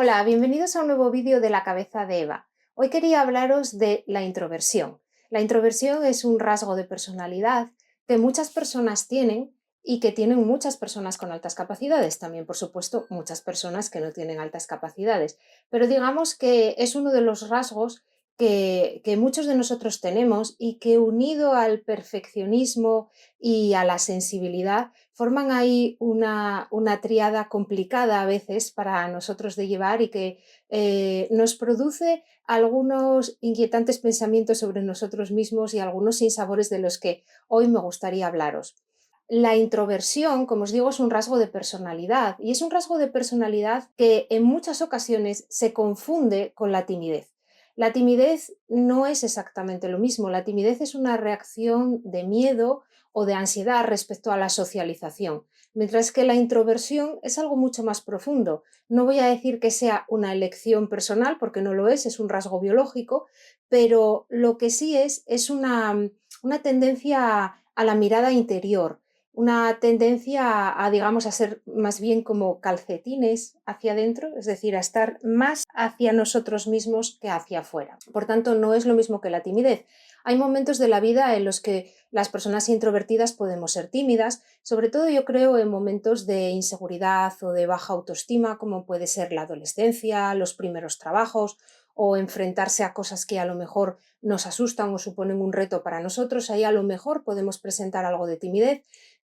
Hola, bienvenidos a un nuevo vídeo de la cabeza de Eva. Hoy quería hablaros de la introversión. La introversión es un rasgo de personalidad que muchas personas tienen y que tienen muchas personas con altas capacidades. También, por supuesto, muchas personas que no tienen altas capacidades. Pero digamos que es uno de los rasgos que muchos de nosotros tenemos y que unido al perfeccionismo y a la sensibilidad forman ahí una tríada complicada a veces para nosotros de llevar y que nos produce algunos inquietantes pensamientos sobre nosotros mismos y algunos sinsabores de los que hoy me gustaría hablaros. La introversión, como os digo, es un rasgo de personalidad y es un rasgo de personalidad que en muchas ocasiones se confunde con la timidez. La timidez no es exactamente lo mismo. La timidez es una reacción de miedo o de ansiedad respecto a la socialización, mientras que la introversión es algo mucho más profundo. No voy a decir que sea una elección personal, porque no lo es un rasgo biológico, pero lo que sí es una tendencia a la mirada interior, una tendencia a, digamos, a ser más bien como calcetines hacia adentro, es decir, a estar más hacia nosotros mismos que hacia afuera. Por tanto, no es lo mismo que la timidez. Hay momentos de la vida en los que las personas introvertidas podemos ser tímidas, sobre todo yo creo en momentos de inseguridad o de baja autoestima, como puede ser la adolescencia, los primeros trabajos o enfrentarse a cosas que a lo mejor nos asustan o suponen un reto para nosotros. Ahí a lo mejor podemos presentar algo de timidez,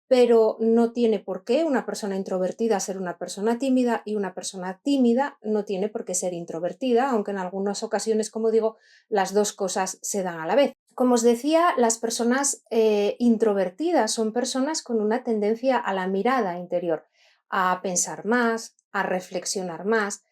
pero no tiene por qué una persona introvertida ser una persona tímida y una persona tímida no tiene por qué ser introvertida, aunque en algunas ocasiones, como digo, las dos cosas se dan a la vez. Como os decía, las personas introvertidas son personas con una tendencia a la mirada interior, a pensar más, a reflexionar más.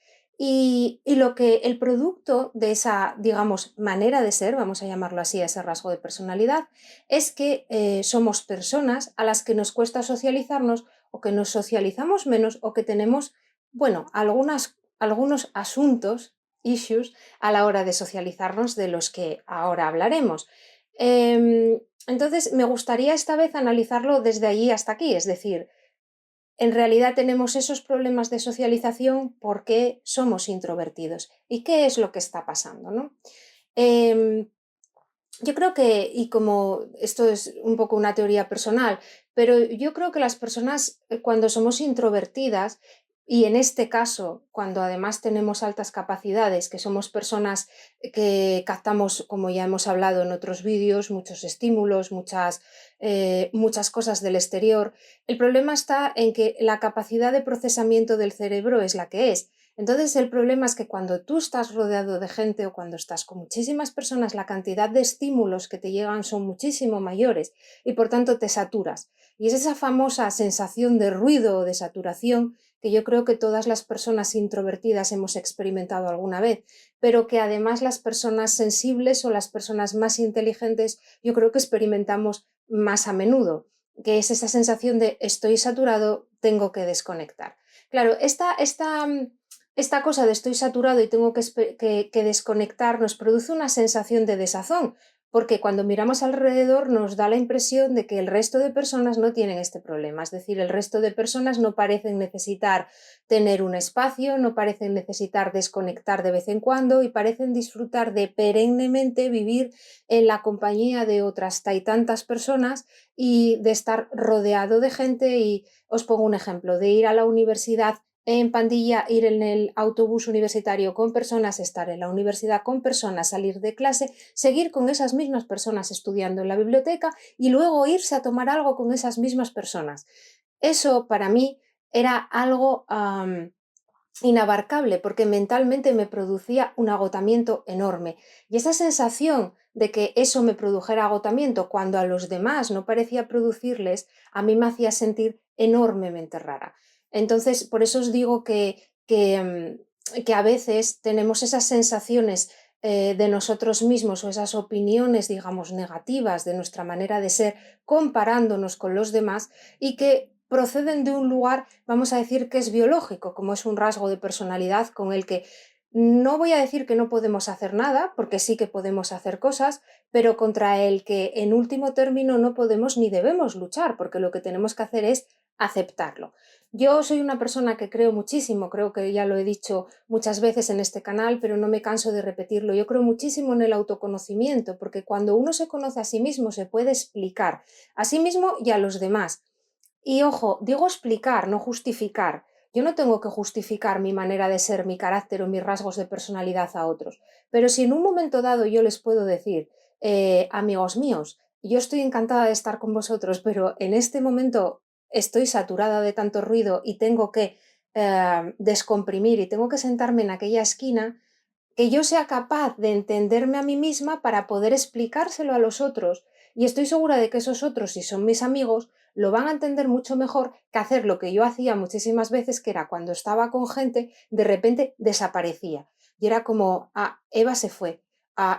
Y lo que el producto de esa, digamos, manera de ser, vamos a llamarlo así, ese rasgo de personalidad, es que somos personas a las que nos cuesta socializarnos o que nos socializamos menos o que tenemos, bueno, algunos asuntos, issues, a la hora de socializarnos de los que ahora hablaremos. Entonces, me gustaría esta vez analizarlo desde allí hasta aquí, es decir, en realidad tenemos esos problemas de socialización porque somos introvertidos. ¿Y qué es lo que está pasando, no? Em, yo creo que, y como esto es un poco una teoría personal, pero yo creo que las personas cuando somos introvertidas, y en este caso, cuando además tenemos altas capacidades, que somos personas que captamos, como ya hemos hablado en otros vídeos, muchos estímulos, muchas cosas del exterior, el problema está en que la capacidad de procesamiento del cerebro es la que es. Entonces el problema es que cuando tú estás rodeado de gente o cuando estás con muchísimas personas, la cantidad de estímulos que te llegan son muchísimo mayores y por tanto te saturas. Y es esa famosa sensación de ruido o de saturación que yo creo que todas las personas introvertidas hemos experimentado alguna vez, pero que además las personas sensibles o las personas más inteligentes yo creo que experimentamos más a menudo, que es esa sensación de estoy saturado, tengo que desconectar. Claro, esta cosa de estoy saturado y tengo que desconectar nos produce una sensación de desazón, porque cuando miramos alrededor nos da la impresión de que el resto de personas no tienen este problema, es decir, el resto de personas no parecen necesitar tener un espacio, no parecen necesitar desconectar de vez en cuando y parecen disfrutar de perennemente vivir en la compañía de otras tantas personas y de estar rodeado de gente. Y os pongo un ejemplo, de ir a la universidad en pandilla, ir en el autobús universitario con personas, estar en la universidad con personas, salir de clase, seguir con esas mismas personas estudiando en la biblioteca y luego irse a tomar algo con esas mismas personas. Eso para mí era algo inabarcable porque mentalmente me producía un agotamiento enorme. Y esa sensación de que eso me produjera agotamiento cuando a los demás no parecía producirles, a mí me hacía sentir enormemente rara. Entonces, por eso os digo que a veces tenemos esas sensaciones de nosotros mismos o esas opiniones, digamos, negativas de nuestra manera de ser comparándonos con los demás y que proceden de un lugar, vamos a decir, que es biológico, como es un rasgo de personalidad con el que no voy a decir que no podemos hacer nada, porque sí que podemos hacer cosas, pero contra el que en último término no podemos ni debemos luchar, porque lo que tenemos que hacer es aceptarlo. Yo soy una persona que creo muchísimo, creo que ya lo he dicho muchas veces en este canal, pero no me canso de repetirlo. Yo creo muchísimo en el autoconocimiento, porque cuando uno se conoce a sí mismo se puede explicar a sí mismo y a los demás. Y ojo, digo explicar, no justificar. Yo no tengo que justificar mi manera de ser, mi carácter o mis rasgos de personalidad a otros. Pero si en un momento dado yo les puedo decir, amigos míos, yo estoy encantada de estar con vosotros, pero en este momento estoy saturada de tanto ruido y tengo que descomprimir y tengo que sentarme en aquella esquina, que yo sea capaz de entenderme a mí misma para poder explicárselo a los otros. Y estoy segura de que esos otros, si son mis amigos, lo van a entender mucho mejor que hacer lo que yo hacía muchísimas veces, que era cuando estaba con gente, de repente desaparecía. Y era como, Eva se fue,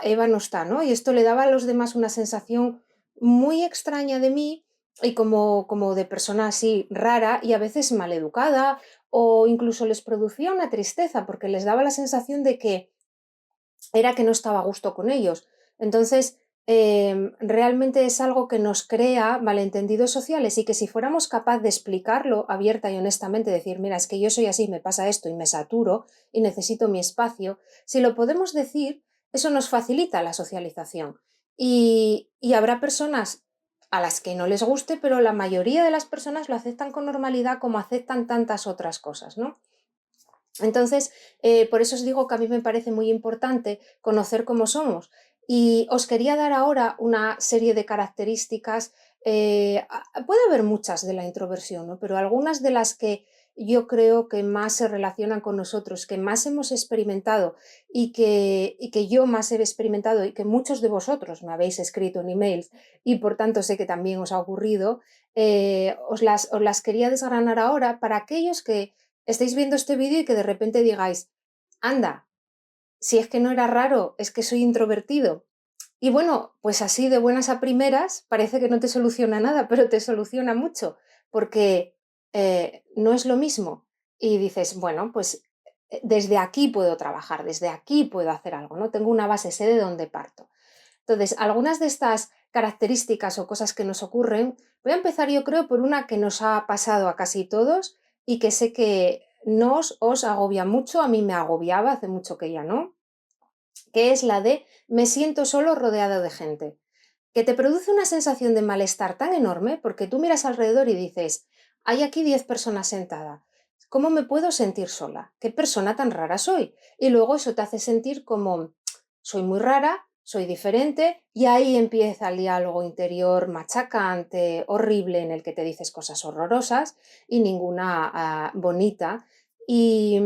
Eva no está, ¿no? Y esto le daba a los demás una sensación muy extraña de mí y como de persona así rara y a veces maleducada, o incluso les producía una tristeza porque les daba la sensación de que era que no estaba a gusto con ellos. Entonces, realmente es algo que nos crea malentendidos sociales y que si fuéramos capaces de explicarlo abierta y honestamente, decir, mira, es que yo soy así, me pasa esto y me saturo y necesito mi espacio, si lo podemos decir, eso nos facilita la socialización. Y habrá personas a las que no les guste, pero la mayoría de las personas lo aceptan con normalidad como aceptan tantas otras cosas, ¿no? Entonces, por eso os digo que a mí me parece muy importante conocer cómo somos. Y os quería dar ahora una serie de características, puede haber muchas de la introversión, ¿no? Pero algunas de las que yo creo que más se relacionan con nosotros, que más hemos experimentado y que yo más he experimentado y que muchos de vosotros me habéis escrito en emails y por tanto sé que también os ha ocurrido, os las quería desgranar ahora para aquellos que estáis viendo este vídeo y que de repente digáis, anda, si es que no era raro, es que soy introvertido. Y bueno, pues así de buenas a primeras parece que no te soluciona nada, pero te soluciona mucho, porque no es lo mismo. Y dices, bueno, pues desde aquí puedo trabajar, desde aquí puedo hacer algo, ¿no? Tengo una base, sé de dónde parto. Entonces, algunas de estas características o cosas que nos ocurren, voy a empezar yo creo por una que nos ha pasado a casi todos y que sé que os agobia mucho, a mí me agobiaba, hace mucho que ya no, que es la de me siento solo rodeado de gente, que te produce una sensación de malestar tan enorme porque tú miras alrededor y dices, hay aquí 10 personas sentadas, ¿cómo me puedo sentir sola? ¿Qué persona tan rara soy? Y luego eso te hace sentir como, soy muy rara, soy diferente, y ahí empieza el diálogo interior machacante, horrible, en el que te dices cosas horrorosas y ninguna bonita. Y,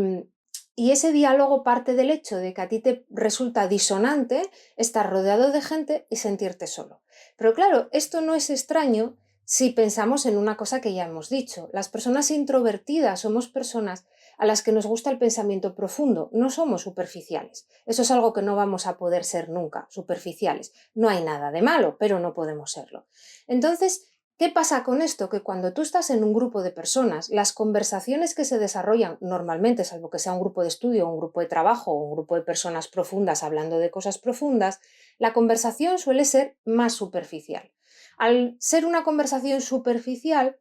y ese diálogo parte del hecho de que a ti te resulta disonante estar rodeado de gente y sentirte solo. Pero claro, esto no es extraño si pensamos en una cosa que ya hemos dicho. Las personas introvertidas somos personas a las que nos gusta el pensamiento profundo, no somos superficiales. Eso es algo que no vamos a poder ser nunca, superficiales. No hay nada de malo, pero no podemos serlo. Entonces, ¿qué pasa con esto? Que cuando tú estás en un grupo de personas, las conversaciones que se desarrollan normalmente, salvo que sea un grupo de estudio, un grupo de trabajo o un grupo de personas profundas hablando de cosas profundas, la conversación suele ser más superficial. Al ser una conversación superficial,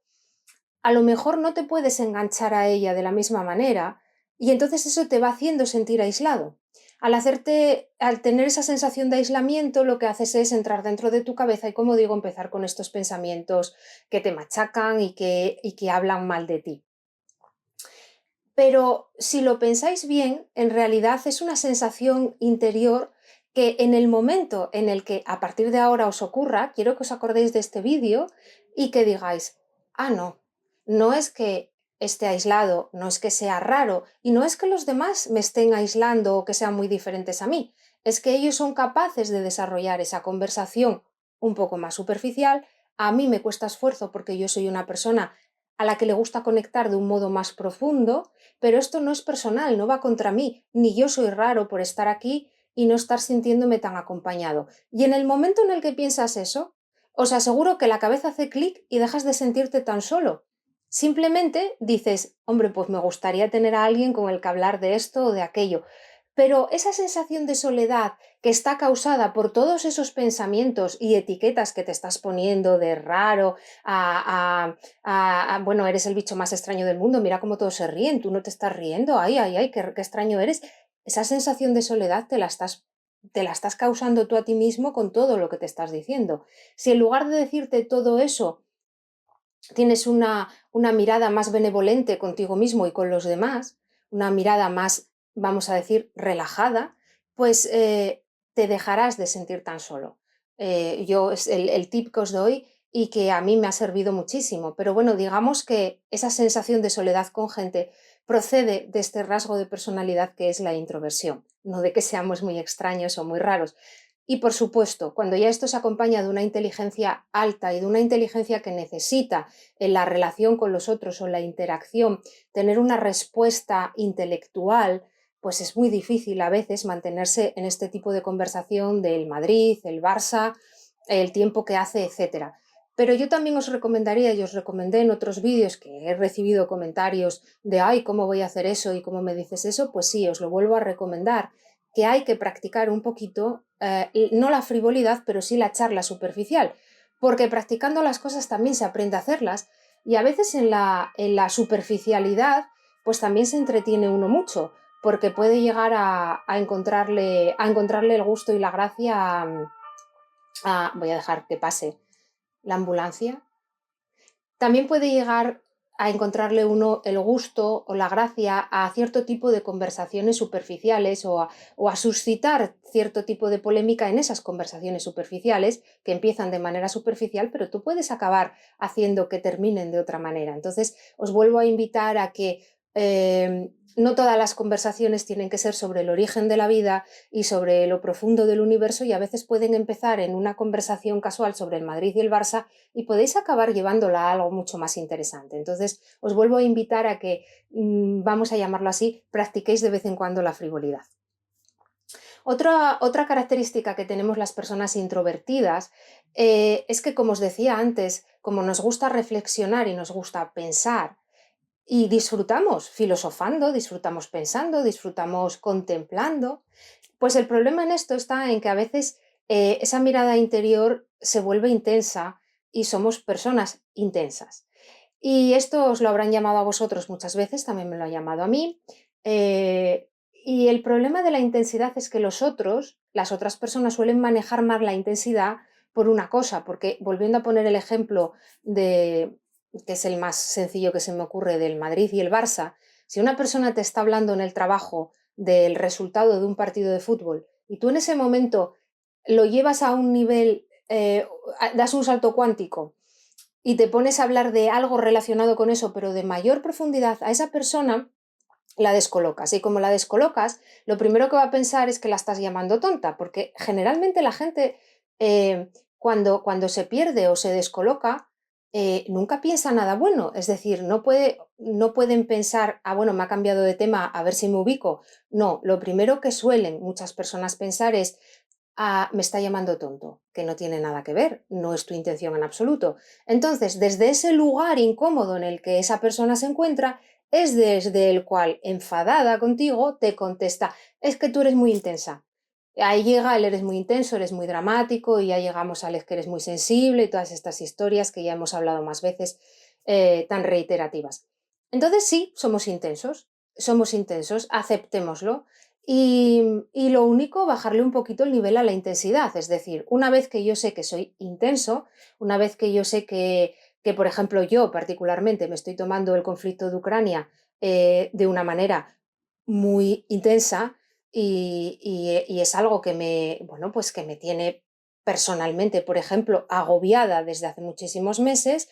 a lo mejor no te puedes enganchar a ella de la misma manera y entonces eso te va haciendo sentir aislado. Al tener esa sensación de aislamiento, lo que haces es entrar dentro de tu cabeza y, como digo, empezar con estos pensamientos que te machacan y que hablan mal de ti. Pero si lo pensáis bien, en realidad es una sensación interior que en el momento en el que a partir de ahora os ocurra, quiero que os acordéis de este vídeo y que digáis, no, no es que esté aislado, no es que sea raro y no es que los demás me estén aislando o que sean muy diferentes a mí, es que ellos son capaces de desarrollar esa conversación un poco más superficial. A mí me cuesta esfuerzo porque yo soy una persona a la que le gusta conectar de un modo más profundo, pero esto no es personal, no va contra mí, ni yo soy raro por estar aquí y no estar sintiéndome tan acompañado. Y en el momento en el que piensas eso, os aseguro que la cabeza hace clic y dejas de sentirte tan solo. Simplemente dices, hombre, pues me gustaría tener a alguien con el que hablar de esto o de aquello. Pero esa sensación de soledad que está causada por todos esos pensamientos y etiquetas que te estás poniendo de raro, bueno, eres el bicho más extraño del mundo, mira cómo todos se ríen, tú no te estás riendo, ay, ay, ay, qué extraño eres. Esa sensación de soledad te la estás causando tú a ti mismo con todo lo que te estás diciendo. Si en lugar de decirte todo eso, tienes una mirada más benevolente contigo mismo y con los demás, una mirada más, vamos a decir, relajada, pues te dejarás de sentir tan solo. Yo es el tip que os doy y que a mí me ha servido muchísimo. Pero bueno, digamos que esa sensación de soledad con gente procede de este rasgo de personalidad que es la introversión, no de que seamos muy extraños o muy raros. Y por supuesto, cuando ya esto se acompaña de una inteligencia alta y de una inteligencia que necesita en la relación con los otros o la interacción, tener una respuesta intelectual, pues es muy difícil a veces mantenerse en este tipo de conversación del Madrid, el Barça, el tiempo que hace, etcétera. Pero yo también os recomendaría, y os recomendé en otros vídeos que he recibido comentarios de, ay, ¿cómo voy a hacer eso? ¿Y cómo me dices eso? Pues sí, os lo vuelvo a recomendar, que hay que practicar un poquito, no la frivolidad, pero sí la charla superficial, porque practicando las cosas también se aprende a hacerlas y a veces en la superficialidad pues también se entretiene uno mucho, porque puede llegar a encontrarle el gusto y la gracia voy a dejar que pase la ambulancia. También puede llegar a encontrarle uno el gusto o la gracia a cierto tipo de conversaciones superficiales o a suscitar cierto tipo de polémica en esas conversaciones superficiales que empiezan de manera superficial, pero tú puedes acabar haciendo que terminen de otra manera. Entonces, os vuelvo a invitar a que no todas las conversaciones tienen que ser sobre el origen de la vida y sobre lo profundo del universo, y a veces pueden empezar en una conversación casual sobre el Madrid y el Barça y podéis acabar llevándola a algo mucho más interesante. Entonces, os vuelvo a invitar a que, vamos a llamarlo así, practiquéis de vez en cuando la frivolidad. Otra característica que tenemos las personas introvertidas es que, como os decía antes, como nos gusta reflexionar y nos gusta pensar, y disfrutamos filosofando, disfrutamos pensando, disfrutamos contemplando, pues el problema en esto está en que a veces esa mirada interior se vuelve intensa y somos personas intensas. Y esto os lo habrán llamado a vosotros muchas veces, también me lo ha llamado a mí. Y el problema de la intensidad es que las otras personas suelen manejar más la intensidad por una cosa, porque volviendo a poner el ejemplo de, que es el más sencillo que se me ocurre, del Madrid y el Barça, si una persona te está hablando en el trabajo del resultado de un partido de fútbol y tú en ese momento lo llevas a un nivel, das un salto cuántico y te pones a hablar de algo relacionado con eso, pero de mayor profundidad, a esa persona la descolocas. Y como la descolocas, lo primero que va a pensar es que la estás llamando tonta, porque generalmente la gente cuando se pierde o se descoloca, nunca piensa nada bueno. Es decir, no pueden pensar, bueno, me ha cambiado de tema, a ver si me ubico. No, lo primero que suelen muchas personas pensar es, me está llamando tonto, que no tiene nada que ver, no es tu intención en absoluto. Entonces, desde ese lugar incómodo en el que esa persona se encuentra, es desde el cual, enfadada contigo, te contesta, es que tú eres muy intensa. Ahí llega el eres muy intenso, eres muy dramático, y ya llegamos al es que eres muy sensible y todas estas historias que ya hemos hablado más veces, tan reiterativas. Entonces sí, somos intensos, aceptémoslo. Y lo único, bajarle un poquito el nivel a la intensidad. Es decir, una vez que yo sé que soy intenso, una vez que yo sé que por ejemplo, yo particularmente me estoy tomando el conflicto de Ucrania de una manera muy intensa y es algo que bueno, pues que me tiene personalmente, por ejemplo, agobiada desde hace muchísimos meses,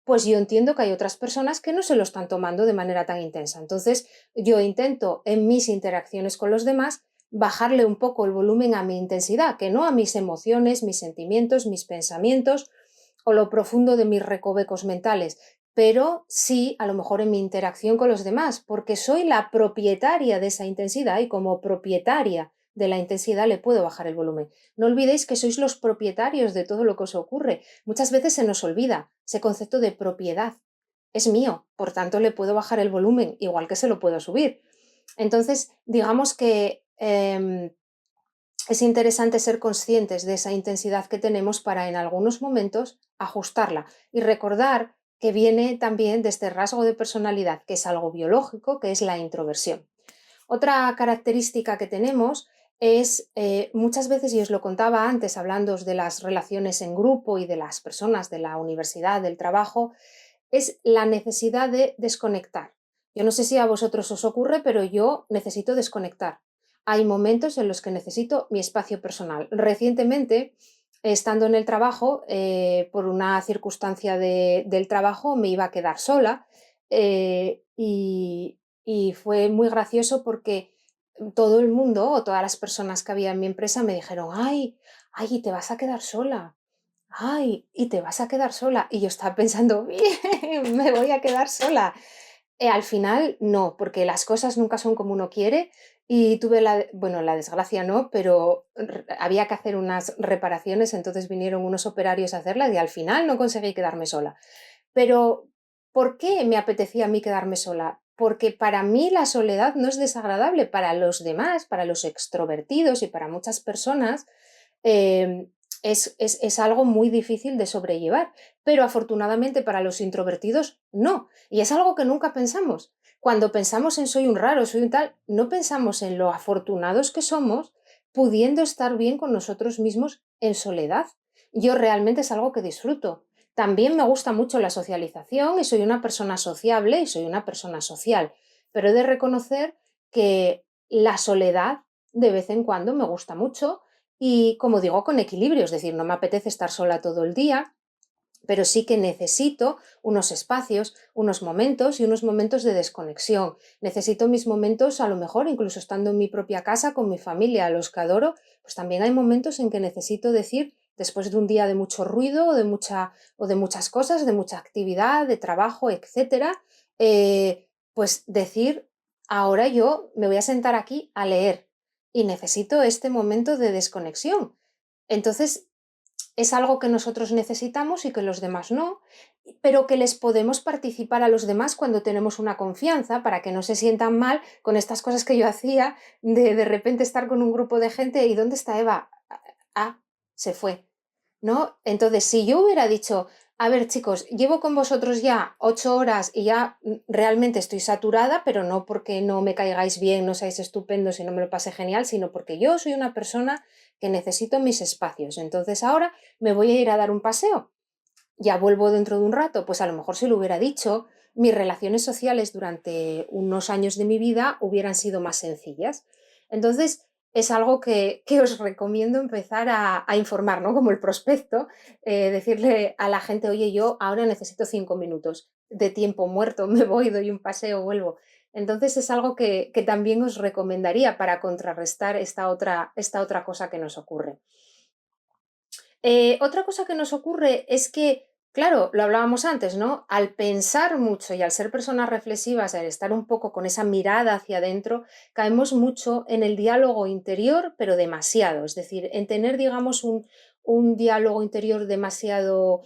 pues yo entiendo que hay otras personas que no se lo están tomando de manera tan intensa. Entonces, yo intento en mis interacciones con los demás bajarle un poco el volumen a mi intensidad, que no a mis emociones, mis sentimientos, mis pensamientos o lo profundo de mis recovecos mentales, pero sí a lo mejor en mi interacción con los demás, porque soy la propietaria de esa intensidad y como propietaria de la intensidad le puedo bajar el volumen. No olvidéis que sois los propietarios de todo lo que os ocurre. Muchas veces se nos olvida ese concepto de propiedad. Es mío, por tanto le puedo bajar el volumen, igual que se lo puedo subir. Entonces, digamos que em, es interesante ser conscientes de esa intensidad que tenemos para en algunos momentos ajustarla y recordar que viene también de este rasgo de personalidad, que es algo biológico, que es la introversión. Otra característica que tenemos es muchas veces, y os lo contaba antes, hablando de las relaciones en grupo y de las personas de la universidad, del trabajo, es la necesidad de desconectar. Yo no sé si a vosotros os ocurre, pero yo necesito desconectar. Hay momentos en los que necesito mi espacio personal. Recientemente, estando en el trabajo, por una circunstancia del trabajo, me iba a quedar sola y fue muy gracioso porque todo el mundo o todas las personas que había en mi empresa me dijeron, ay, y te vas a quedar sola. Ay, y te vas a quedar sola. Y yo estaba pensando, bien, me voy a quedar sola. Al final no, porque las cosas nunca son como uno quiere y tuve bueno, la desgracia no, pero había que hacer unas reparaciones, entonces vinieron unos operarios a hacerlas y al final no conseguí quedarme sola. Pero, ¿por qué me apetecía a mí quedarme sola? Porque para mí la soledad no es desagradable, para los demás, para los extrovertidos y para muchas personas, eh, es algo muy difícil de sobrellevar, pero afortunadamente para los introvertidos no, y es algo que nunca pensamos. Cuando pensamos en soy un raro, soy un tal, no pensamos en lo afortunados que somos pudiendo estar bien con nosotros mismos en soledad. Yo realmente es algo que disfruto. También me gusta mucho la socialización y soy una persona sociable y soy una persona social, pero he de reconocer que la soledad de vez en cuando me gusta mucho y, como digo, con equilibrio, es decir, no me apetece estar sola todo el día, pero sí que necesito unos espacios, unos momentos y unos momentos de desconexión. Necesito mis momentos, a lo mejor, incluso estando en mi propia casa con mi familia, a los que adoro, pues también hay momentos en que necesito decir, después de un día de mucho ruido o de muchas cosas, de mucha actividad, de trabajo, etcétera, pues decir, ahora yo me voy a sentar aquí a leer y necesito este momento de desconexión. Entonces, es algo que nosotros necesitamos y que los demás no, pero que les podemos participar a los demás cuando tenemos una confianza para que no se sientan mal con estas cosas que yo hacía de repente estar con un grupo de gente y ¿dónde está Eva? Ah, se fue. ¿No? Entonces, si yo hubiera dicho, a ver, chicos, llevo con vosotros ya 8 horas y ya realmente estoy saturada, pero no porque no me caigáis bien, no seáis estupendos y no me lo pase genial, sino porque yo soy una persona que necesito mis espacios. Entonces ahora me voy a ir a dar un paseo. Ya vuelvo dentro de un rato. Pues a lo mejor si lo hubiera dicho, mis relaciones sociales durante unos años de mi vida hubieran sido más sencillas. Entonces, es algo que os recomiendo empezar a informar, ¿no? Como el prospecto, decirle a la gente, oye, yo ahora necesito 5 minutos de tiempo muerto, me voy, doy un paseo, vuelvo. Entonces es algo que también os recomendaría para contrarrestar esta otra cosa que nos ocurre. Otra cosa que nos ocurre es que, claro, lo hablábamos antes, ¿no? Al pensar mucho y al ser personas reflexivas, al estar un poco con esa mirada hacia adentro, caemos mucho en el diálogo interior, pero demasiado. Es decir, en tener, digamos, un diálogo interior demasiado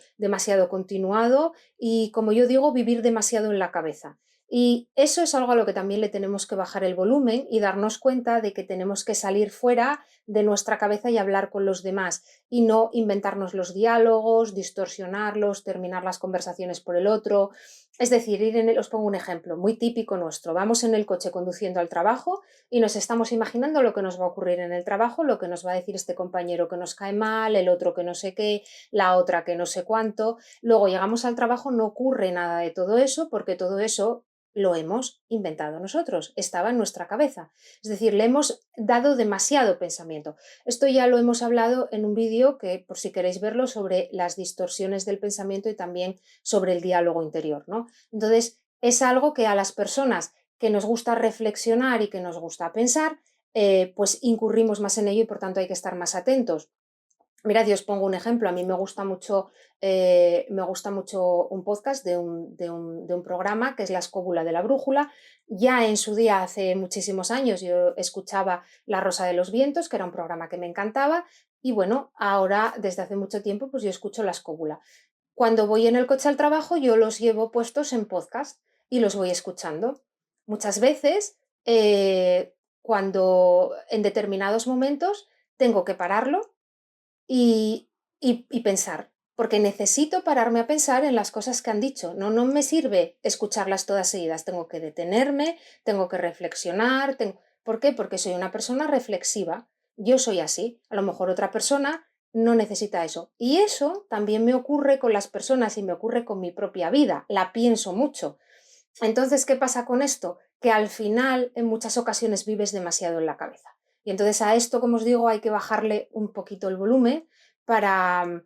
continuado y, como yo digo, vivir demasiado en la cabeza. Y eso es algo a lo que también le tenemos que bajar el volumen y darnos cuenta de que tenemos que salir fuera de nuestra cabeza y hablar con los demás y no inventarnos los diálogos, distorsionarlos, terminar las conversaciones por el otro. Es decir, os pongo un ejemplo muy típico nuestro. Vamos en el coche conduciendo al trabajo y nos estamos imaginando lo que nos va a ocurrir en el trabajo, lo que nos va a decir este compañero que nos cae mal, el otro que no sé qué, la otra que no sé cuánto. Luego llegamos al trabajo, no ocurre nada de todo eso porque todo eso lo hemos inventado nosotros, estaba en nuestra cabeza. Es decir, le hemos dado demasiado pensamiento. Esto ya lo hemos hablado en un vídeo que, por si queréis verlo, sobre las distorsiones del pensamiento y también sobre el diálogo interior, ¿no? Entonces, es algo que a las personas que nos gusta reflexionar y que nos gusta pensar, pues incurrimos más en ello y por tanto hay que estar más atentos. Mirad, os pongo un ejemplo. A mí me gusta mucho un podcast de un programa que es La Escóbula de la Brújula. Ya en su día, hace muchísimos años, yo escuchaba La Rosa de los Vientos, que era un programa que me encantaba. Y bueno, ahora, desde hace mucho tiempo, pues yo escucho La Escóbula. Cuando voy en el coche al trabajo, yo los llevo puestos en podcast y los voy escuchando. Muchas veces, cuando en determinados momentos tengo que pararlo y pensar, porque necesito pararme a pensar en las cosas que han dicho. No me sirve escucharlas todas seguidas, tengo que detenerme, tengo que reflexionar. ¿Por qué? Porque soy una persona reflexiva. Yo soy así. A lo mejor otra persona no necesita eso. Y eso también me ocurre con las personas y me ocurre con mi propia vida. La pienso mucho. Entonces, ¿qué pasa con esto? Que al final, en muchas ocasiones, vives demasiado en la cabeza. Y entonces a esto, como os digo, hay que bajarle un poquito el volumen para,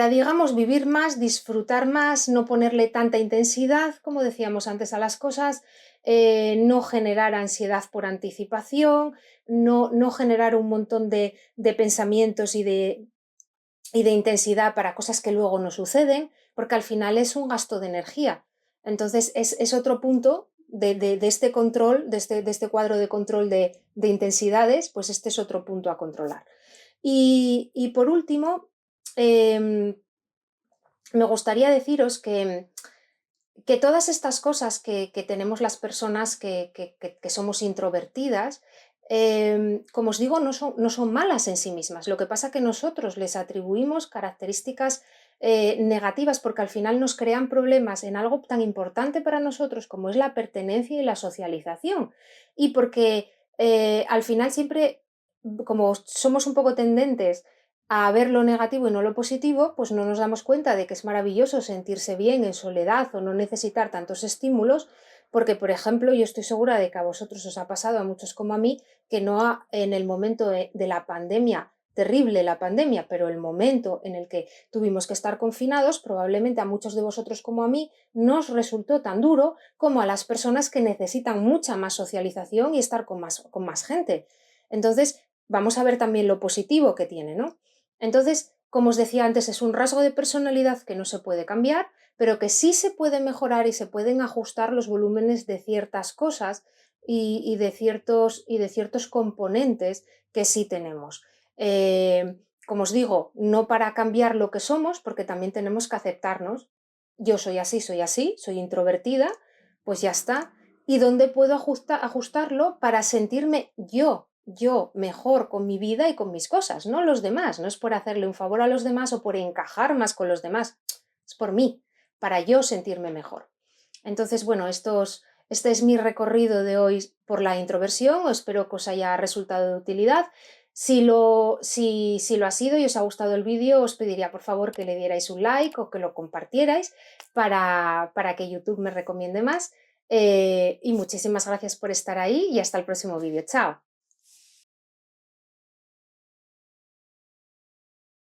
digamos, vivir más, disfrutar más, no ponerle tanta intensidad, como decíamos antes, a las cosas, no generar ansiedad por anticipación, no generar un montón de pensamientos y de intensidad para cosas que luego no suceden, porque al final es un gasto de energía. Entonces es otro punto de este control, de este cuadro de control de intensidades, pues este es otro punto a controlar. Y por último, me gustaría deciros que todas estas cosas que tenemos las personas que somos introvertidas, como os digo, no son malas en sí mismas. Lo que pasa es que nosotros les atribuimos características negativas porque al final nos crean problemas en algo tan importante para nosotros como es la pertenencia y la socialización. Y porque al final siempre, como somos un poco tendentes a ver lo negativo y no lo positivo, pues no nos damos cuenta de que es maravilloso sentirse bien en soledad o no necesitar tantos estímulos, porque, por ejemplo, yo estoy segura de que a vosotros os ha pasado, a muchos como a mí, que en el momento de la pandemia, terrible la pandemia, pero el momento en el que tuvimos que estar confinados, probablemente a muchos de vosotros como a mí, no os resultó tan duro como a las personas que necesitan mucha más socialización y estar con más gente. Entonces, vamos a ver también lo positivo que tiene, ¿no? Entonces, como os decía antes, es un rasgo de personalidad que no se puede cambiar, pero que sí se puede mejorar y se pueden ajustar los volúmenes de ciertas cosas y de ciertos componentes que sí tenemos. Como os digo, no para cambiar lo que somos, porque también tenemos que aceptarnos. Yo soy así, soy introvertida, pues ya está. ¿Y dónde puedo ajustarlo para sentirme yo mejor con mi vida y con mis cosas, no los demás? No es por hacerle un favor a los demás o por encajar más con los demás, es por mí, para yo sentirme mejor. Entonces, bueno, este es mi recorrido de hoy por la introversión. Espero que os haya resultado de utilidad. Si lo ha sido y os ha gustado el vídeo, os pediría por favor que le dierais un like o que lo compartierais para que YouTube me recomiende más. Y muchísimas gracias por estar ahí y hasta el próximo vídeo. Chao.